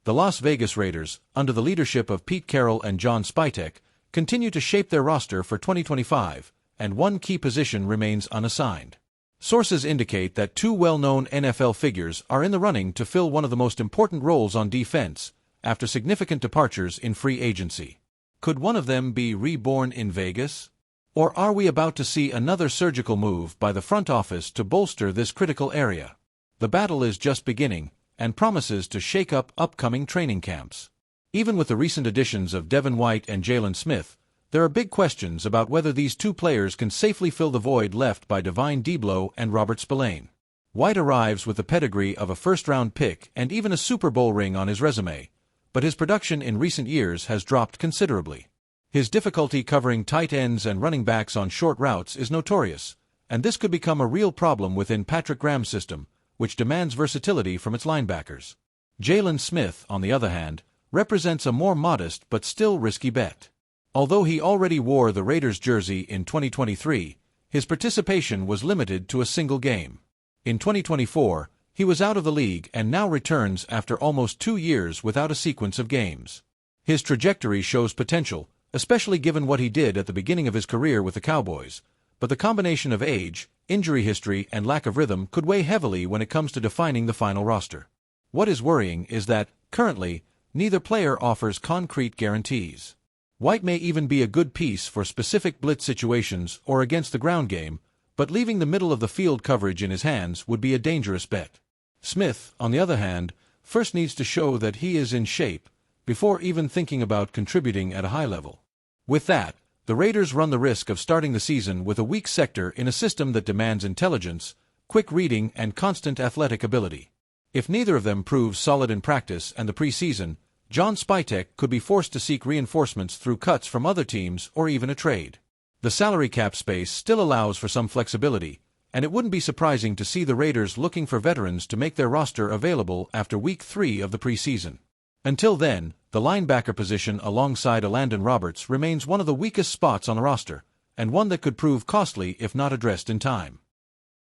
The Las Vegas Raiders, under the leadership of Pete Carroll and Spytek, continue to shape their roster for 2025, and one key position remains unassigned. Sources indicate that two well-known NFL figures are in the running to fill one of the most important roles on defense, after significant departures in free agency. Could one of them be reborn in Vegas? Or are we about to see another surgical move by the front office to bolster this critical area? The battle is just beginning, and promises to shake up upcoming training camps. Even with the recent additions of Devin White and Jalen Smith, there are big questions about whether these two players can safely fill the void left by Divine Deablo and Robert Spillane. White arrives with the pedigree of a first-round pick and even a Super Bowl ring on his resume, but his production in recent years has dropped considerably. His difficulty covering tight ends and running backs on short routes is notorious, and this could become a real problem within Patrick Graham's system, which demands versatility from its linebackers. Jalen Smith, on the other hand, represents a more modest but still risky bet. Although he already wore the Raiders jersey in 2023, his participation was limited to a single game. In 2024, he was out of the league and now returns after almost 2 years without a sequence of games. His trajectory shows potential, especially given what he did at the beginning of his career with the Cowboys, but the combination of age, injury history, and lack of rhythm could weigh heavily when it comes to defining the final roster. What is worrying is that, currently, neither player offers concrete guarantees. White may even be a good piece for specific blitz situations or against the ground game, but leaving the middle of the field coverage in his hands would be a dangerous bet. Smith, on the other hand, first needs to show that he is in shape, before even thinking about contributing at a high level. With that, the Raiders run the risk of starting the season with a weak sector in a system that demands intelligence, quick reading, and constant athletic ability. If neither of them proves solid in practice and the preseason, Spytek could be forced to seek reinforcements through cuts from other teams or even a trade. The salary cap space still allows for some flexibility, and it wouldn't be surprising to see the Raiders looking for veterans to make their roster available after Week 3 of the preseason. Until then, the linebacker position alongside Landon Roberts remains one of the weakest spots on the roster, and one that could prove costly if not addressed in time.